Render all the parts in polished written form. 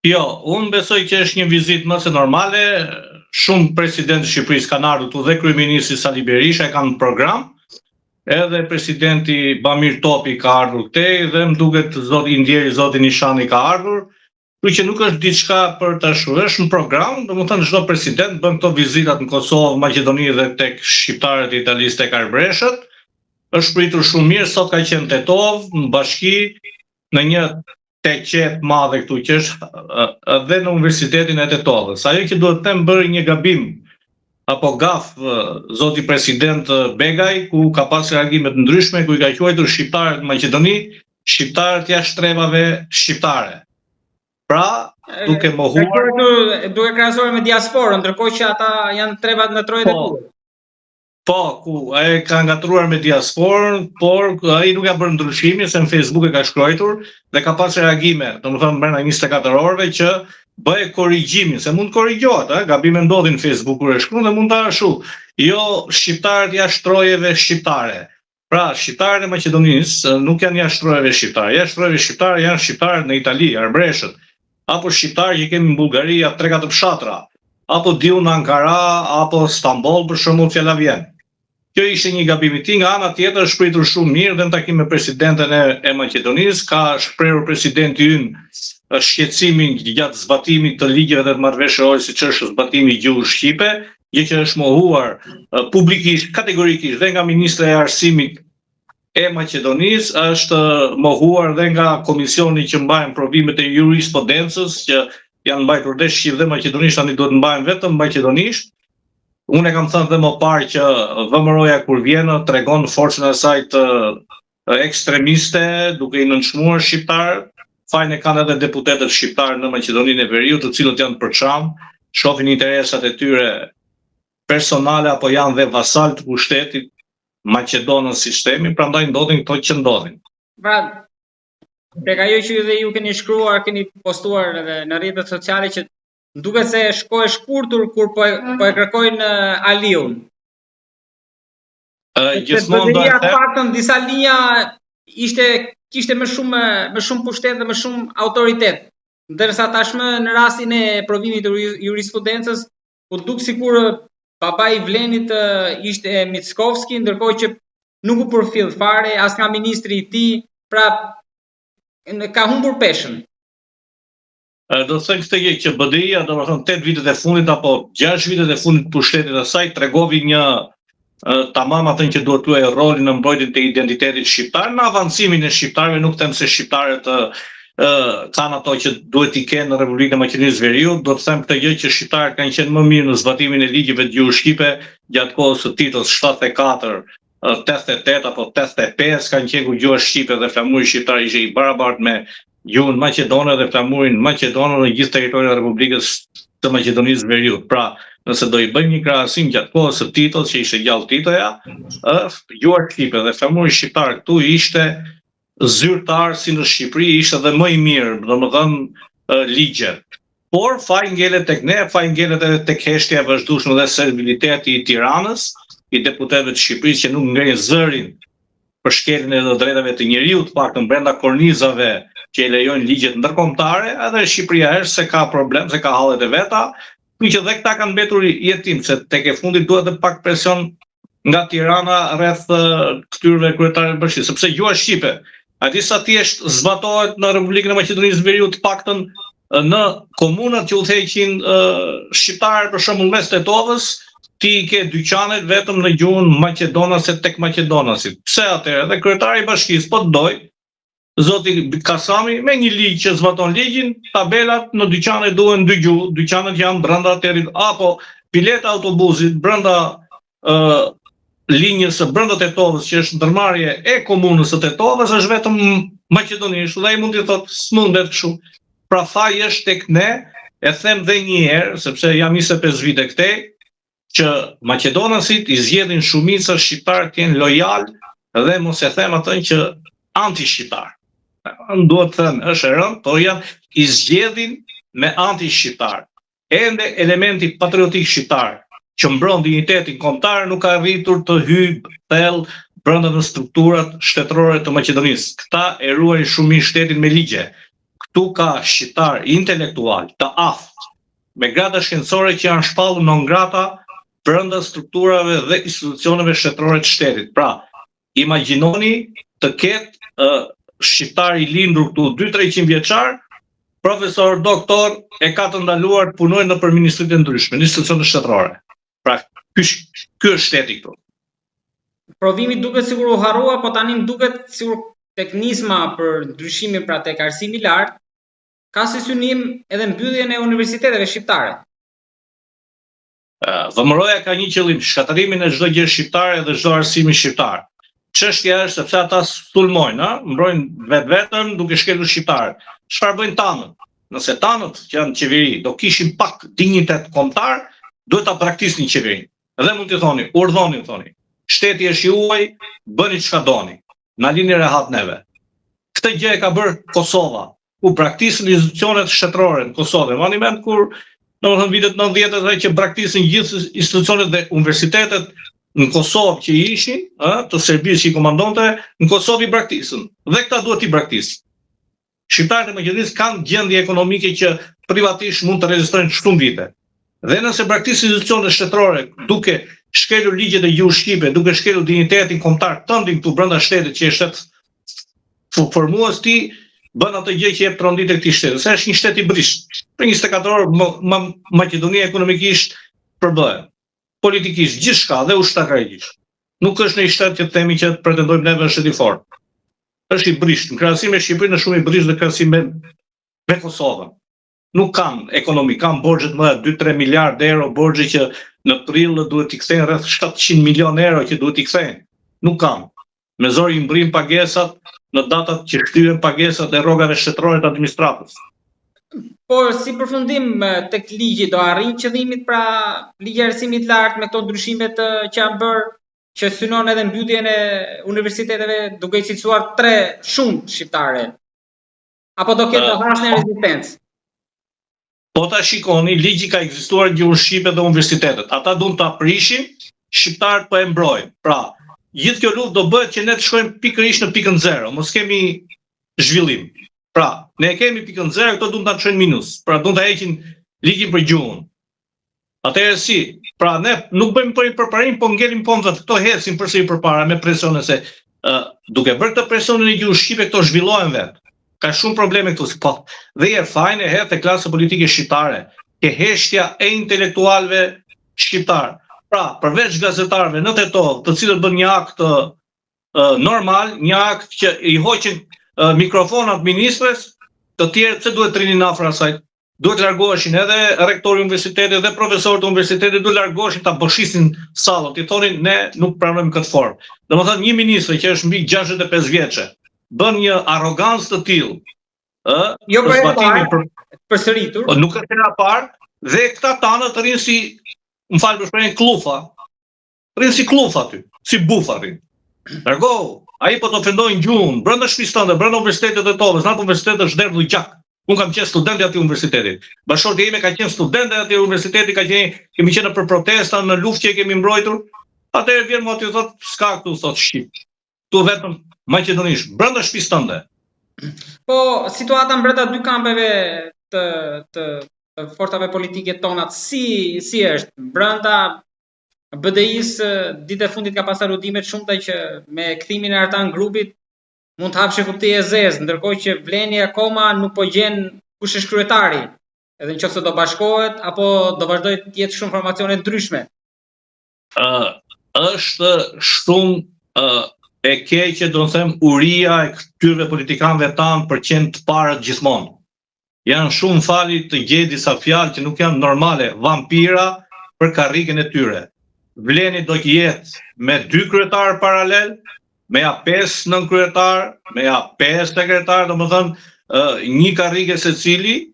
Jo, unë besoj që është një vizitë më se normale. Shumë presidentë Shqipërisë kanë ardhur këtu dhe kryeministri Sali Berisha e kanë në program. Edhe presidenti Bamir Topi ka ardhur këtej dhe më duket zoti Indjeri, zoti Nishani ka ardhur. Kështu që nuk është diçka për të shurë, është në program, domethënë çdo president bën këto vizitat në Kosovë, Maqedoni dhe tek shqiptarët e Italisë tek Arbreshët. Është pritur shumë mirë, sot ka qenë Tetov, në bashki, në një teqet madhe këtu që është edhe në Universitetin e Tetovës. Ajo që duhet të them bëri një gabim apo gaf zoti president Begaj, ku ka pas reagime të ndryshme, ku i ka quajtur shqiptarët në Maqedoni, shqiptarët jashtë trevave shqiptare. Pra, duke mohuar... Duke krahasuar me diasporën, ndërkohë që ata janë trevat në Trojën e Kurit. Po, ku ai ka ngatruar me diasporën, por ai nuk ka bërë ndryshimin, se në Facebook e ka shkruar dhe ka pas reagime, domethënë brenda 24 orëve që bëj korrigjimin, se mund të korrigjohet, gabime ndodhin në Facebook kur e shkruan dhe mund ta ashu. Jo shqiptarët jashtë trojeve shqiptare. Pra, shqiptarët e Maqedonisë nuk janë jashtë trojeve shqiptare. Jashtë trojeve shqiptare janë shqiptarët në Itali, Arbreshët, apo shqiptarë që kemi në Bullgari, 3-4 fshatra, apo diu në Ankara, apo Stamboll, për shembull, fjala vjen. Kjo ishte një gabim i tij, nga ana tjetër është pritur shumë mirë dhe në takim me presidenten e Maqedonisë, ka shprehur presidenti ynë shqetësimin gjatë zbatimit të ligjeve dhe të marrëveshjeve, siç është zbatimi i gjuhës shqipe, gjë që është mohuar publikisht, kategorikisht dhe nga ministra e arsimit e Maqedonisë, është mohuar dhe nga komisioni që mbajnë provimet e jurisprudencës, që janë mbajtur dhe shqip dhe maqedonisht, tani duhet mbajnë vetëm maqedonisht. Unë e kam thënë dhe më parë që VMRO-ja kur vjen tregon forcën e saj të ekstremiste, duke i nënçmuar shqiptarët. Fajin e kanë edhe deputetët shqiptarë në Maqedoninë e Veriut, të cilët janë përçam, shohin interesat e tyre personale apo janë dhe vasal të pushtetit maqedonën sistemi, prandaj ndodhin këto që ndodhin. Pra, tek ajo që dhe ju keni shkruar, keni postuar edhe në rrjetet sociale që duket se shkoi shkurtur kur po e kërkojnë Aliun. Gjithmonë do të them, disa linja kishte më shumë pushtet dhe më shumë autoritet. Ndërsa tashmë në rastin e provimit të jurisprudencës, u duk sikur babai i Vlenit ishte Mickovski, ndërkohë që nuk u përfill fare as nga ministri i tij, pra ka humbur peshën. Do të them këtë që BDI-ja, domethënë 8 vitet e fundit apo 6 vitet e fundit pushtetit të saj tregovi një tamam atë që duhet luajë rolin në mbrojtjen e identitetit shqiptar, në avancimin e shqiptarëve, nuk them se shqiptarët kanë ato që duhet i kenë në Republikën e Maqedonisë së Veriut, do të them këtë gjë që shqiptarët kanë qenë më mirë në zbatimin e ligjeve të gjuhës shqipe gjatë kohës së Titos 74, 88 apo 85, kanë qenë ku gjuha shqipe dhe flamuri shqiptar ishte i barabartë me gjuhën maqedone dhe flamurin maqedone në gjithë territorin e Republikës të Maqedonisë së Veriut. Pra, nëse do i bëjmë një krahasim gjatë kohës së Titos, që ishte gjallë Titoja, gjuha shqipe dhe flamuri shqiptar këtu ishte zyrtar si në Shqipëri, ishte dhe më i mirë, domethënë ligjet. Por faji ngelet tek ne, faji ngelet edhe tek heshtja e vazhdueshme dhe serviliteti i Tiranës, i deputetëve të Shqipërisë që nuk ngrenin zërin për shkeljen e drejtave të njeriut, paktën brenda kornizave që i lejojnë ligjet ndërkombëtare, edhe Shqipëria është se ka problem, se ka hallet e veta, që dhe këta kanë mbetur jetim, se tek e fundit duhet edhe pak presion nga Tirana rreth këtyre kryetarëve të bashkisë, sepse gjuha shqipe, aty sa thjesht zbatohet në Republikën e Maqedonisë së Veriut, paktën në komunat që udhëheqin shqiptarë, për shembull mes Tetovës, ti i ke dyqanet vetëm në gjuhën maqedonase tek maqedonasit. Pse atëherë? Dhe kryetari i bashkisë po të doj, zoti Kasami, me një ligj që zbaton ligjin, tabelat në dyqane duhen dy gjuhë, dyqanet janë brenda apo bileta autobusit brenda linjës së brenda Tetovës, që është ndërmarrje e komunës së Tetovës, është vetëm maqedonisht dhe ai mund të thotë s'mundet kështu. Pra faji është tek ne, e them dhe një herë, sepse jam 25 vite këtej, që maqedonasit i zgjedhin shumica shqiptar të jenë lojal dhe mos e them atë që anti-shqiptar. Duhet të them, është e rëndë, por janë i zgjedhin me anti-shqiptar. Ende elementi patriotik shqiptar që mbron dinjitetin kombëtar nuk ka arritur të hyjë thellë brenda në strukturat shtetërore të Maqedonisë. Këta e ruajnë shumë shtetin me ligje. tu ka shqiptar intelektual të aftë, me grada shkencore që janë shpallur non grata brenda strukturave dhe institucioneve shtetërore të shtetit. Pra, imagjinoni të ketë shqiptar i lindur këtu 200-300 vjeçar, profesor, doktor, e ka të ndaluar të punojnë në për ministrit e ndryshme, në institucione shtetërore. Pra, ky është shteti këtu. Provimi duket sikur u harrua, po tani më duket sikur tek nisma për ndryshimin pra tek arsimi i lartë, ka si synim edhe mbylljen e universiteteve shqiptare. VMRO-ja ka një qëllim, shkatërimin e çdo gjë shqiptare dhe çdo arsimi shqiptar. Çështja është sepse ata sulmojnë, mbrojnë vetëm duke shkelur shqiptarët. Çfarë bëjnë tanët? Nëse tanët që janë qeveri do kishin pak dinjitet kombëtar, duhet ta praktikisnin qeverinë. Dhe mund t'i thoni, urdhoni, thoni. Shteti është juaj, bëni çka doni. Na lini rehat neve. Këtë gjë e ka bërë Kosova, ku praktikisën institucionet shtetërore në Kosovë. Mani mend kur në vitet 90-të që praktikisën gjithë institucionet dhe universitetet në Kosovë që ishin, të Serbisë që i komandonte, në Kosovë i praktikisën. Dhe këta duhet i praktisin. Shqiptarët e Maqedonisë kanë gjendje ekonomike që privatisht mund të rezistojnë shumë vite. Dhe nëse praktikisën institucionet shtetërore duke shkelur ligjet e gjuhës shqipe, duke shkelur dinjitetin kombëtar tëndin këtu brenda shtetit që është shtet formues ti, bën atë gjë që jep trondit e këtij shteti. Se është një shtet i brisht. Për 24 orë Maqedonia ekonomikisht përbëhet, politikisht, gjithçka dhe ushtarakisht. Nuk është një shtet që themi që pretendojmë neve është i fortë. Është i brisht. Në krahasim me Shqipërinë është shumë i brisht në krahasim me Kosovën. Nuk kanë ekonomi, kanë borxhe të mëdha, 2-3 miliardë euro borxhe që në prill duhet t'i kthejnë rreth 700 milionë euro që duhet t'i kthejnë. Nuk kanë. Me zor i mbrin pagesat në datat që shtyhen pagesat e rrogave shtetërore të administratës. Por si përfundim tek ligji do arrin qëllimit pra ligji i arsimit lart me këto ndryshimet që janë bërë që synon edhe mbylljen e universiteteve duke i cilësuar 3 shumë shqiptare. Apo do ketë hasnë rezistencë? Po ta shikoni, ligji ka ekzistuar në gjuhën shqipe dhe universitetet. Ata duan ta prishin, shqiptarët po e mbrojnë. Pra, gjithë kjo luftë do bëhet që ne të shkojmë pikërisht në pikën 0, mos kemi zhvillim. Pra, ne kemi pikën 0, këto duan ta çojnë minus. Pra, duan ta heqin ligjin për gjuhën. Atëherë si? Pra, ne nuk bëjmë përparim, po ngelim pompat, këto ecin përsëri përpara me presione se duke bërë këtë presionin e gjuhës shqipe këto zhvillohen vetë. Ka shumë probleme këtu, po. Dhe e fajin e hedh te klasa politike shqiptare, ke heshtja e intelektualëve shqiptar. Pra, përveç gazetarëve në Tetov, të cilët bën një akt normal, një akt që i hoqin mikrofonat ministres, të tjerë pse duhet trinin afër asaj? Duhet largoheshin edhe rektori i universitetit dhe profesorët e universitetit, duhet largoheshin ta boshisin sallën, i thonin ne nuk pranojmë këtë formë. Domethënë një ministër që është mbi 65 vjeçë bën një arrogancë të tillë, jo për sëritur. Nuk është e parë dhe këta tanë të rinë si, më fal për shprehjen, kllufa. Rinë si kllufa aty, si bufa rinë. Largohu, ai po të ofendojnë gjuhën brenda shtëpisë tënde, brenda universitetit të Tetovës, në atë universitet është derdhë gjak. Unë kam qenë student aty universitetit. Bashkëshorti ime ka qenë student aty universitetit, kemi qenë për protesta në luftë që kemi mbrojtur. Atëherë vjen më aty thotë s'ka këtu thotë shqip. Tu vetëm maqedonisht, brenda shtëpisë tënde. Po situata brenda dy kampeve të forcave politike tona si është? Brenda BDI-s ditë e fundit ka pasur udhime të shumta që me kthimin e Artan grupit mund të hapshë kuptije e zezë, ndërkohë që Vleni akoma nuk po gjen kush është kryetari, edhe nëse do bashkohet apo do vazhdojë të jetë shumë formacione ndryshme. Është shumë e keqe, do të them, uria e këtyre politikanëve tanë për qenë të parët gjithmonë. Janë shumë fali të gjej disa fjalë që nuk janë normale, vampira për karrigen e tyre. Vleni do të jetë me 2 kryetarë paralel, me ja 5 nënkryetar, me ja 5 sekretar, domethënë një karrige secili,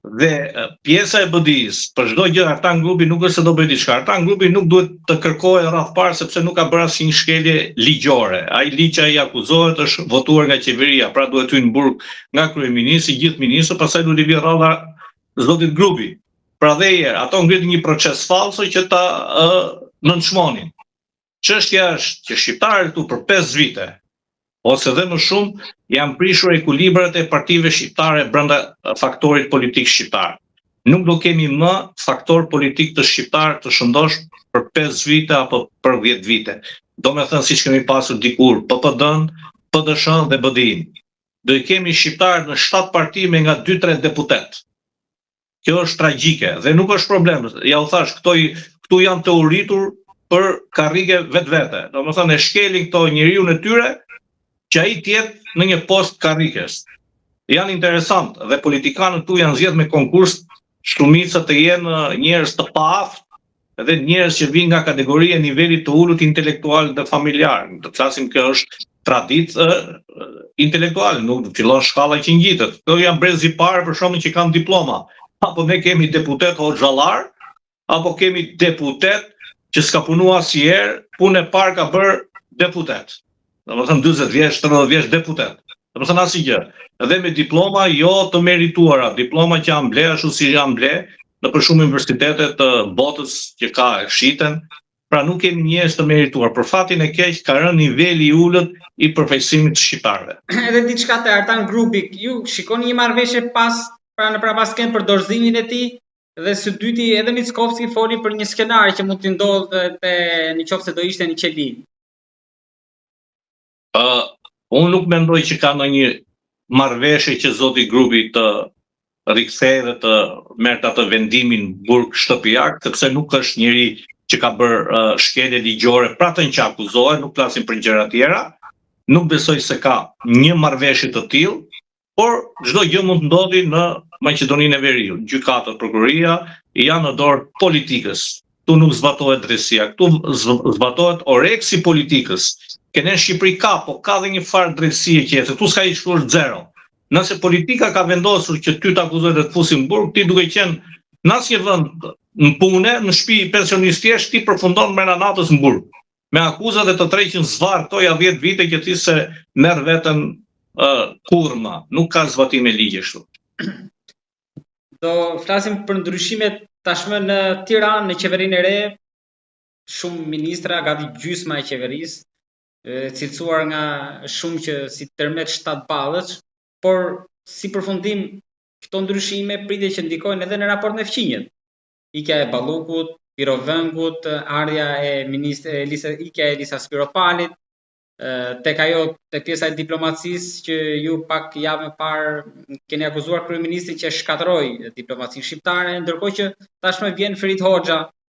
dhe pjesa e BDI-s për çdo gjë Artan grupi nuk është se do bëj diçka. Artan grupi nuk duhet të kërkojë rreth parë sepse nuk ka bërë asnjë shkelje ligjore. Ai ligj që ai akuzohet është votuar nga qeveria, pra duhet hyrë në burg nga kryeministri, gjithë ministrët, pastaj duhet i vijë rradha zotit grupi. Pra dhe ato ngritin një proces falso që ta nënçmonin. Çështja është që shqiptarët këtu për 5 vite ose dhe më shumë janë prishur ekuilibrat e partive shqiptare brenda faktorit politik shqiptar. Nuk do kemi më faktor politik të shqiptar të shëndosh për 5 vite apo për 10 vite. Do me thënë siç kemi pasur dikur PPD-n, PDSH-n dhe BDI-n. Do i kemi shqiptarë në 7 parti me nga 2-3 deputet. Kjo është tragjike dhe nuk është problem. Ja u thash, këtu janë të uritur për karrige vetvete. Do me thënë e shkelin këto njeriu në tyre që ai tjetë në një post karrikes. Janë interesant dhe politikanët tu janë zgjedhur me konkurs shumica të jenë njerëz të paaftë dhe njerëz që vijnë nga kategoria e nivelit të ulët intelektual dhe familjar. Të flasim kjo është traditë intelektuale, nuk fillon shkalla që ngjitet. Këto janë brezi parë për shkakun që kanë diploma. Apo ne kemi deputet hoxhallar, apo kemi deputet që s'ka punuar asnjëherë, punë e parë ka bërë deputet. Domethënë 40 vjeç, 30 vjeç deputet. Domethënë asnjë. Edhe me diploma jo të merituara, diploma që janë ble ashtu si janë ble në për shumë universitete të botës që ka shiten. Pra nuk kemi njerëz të merituar. Për fatin e keq ka rënë niveli i ulët i përfaqësimit të shqiptarëve. Edhe diçka të Artan Grupi, ju shikoni një marrëveshje pas për dorëzimin e tij dhe së dyti edhe Mickovski foli për një skenar që mund të ndodhte në qoftë se do ishte në qeli. Unë nuk mendoj që ka ndonjë marrëveshje që zoti Grupi të rikthejë dhe të merrte atë vendimin burg shtëpiak, sepse nuk është njëri që ka bërë shkelje ligjore pra të që akuzohet, nuk flasim për gjëra tjera. Nuk besoj se ka një marrëveshje të tillë, por çdo gjë mund të ndodhi në Maqedoninë e Veriut. Gjykata, prokuroria janë në dorë politikës. Ktu nuk zbatohet drejtësia, ktu zbatohet oreksi politikës. Këne në Shqipëri po ka dhe një farë drejtësie që jetë, ktu s'ka hiç kur zero. Nëse politika ka vendosur që ty të akuzojë dhe të fusin në burg, ti duke qenë në asnjë vend në punë, në shtëpi pensionistë thjesht ti përfundon brenda natës në burg. Me akuzat dhe të tërheqin zvarr këto ja 10 vite që ti se merr veten kurrma, nuk ka zbatim e ligji kështu. Do flasim për ndryshimet tashmë në Tiranë, në qeverinë e re, shumë ministra, gati gjysma e qeverisë, cilësuar nga shumë që si tërmet 7 ballësh, por si përfundim këto ndryshime pritet që ndikojnë edhe në raport me fqinjet. Ikja e Ballukut, Pirovëngut, ardha e ikja e Elisa Spiropalit, tek pjesa e diplomacisë që ju pak javë më parë keni akuzuar kryeministrin që shkatërroi diplomacinë shqiptare, ndërkohë që tashmë vjen Ferit Hoxha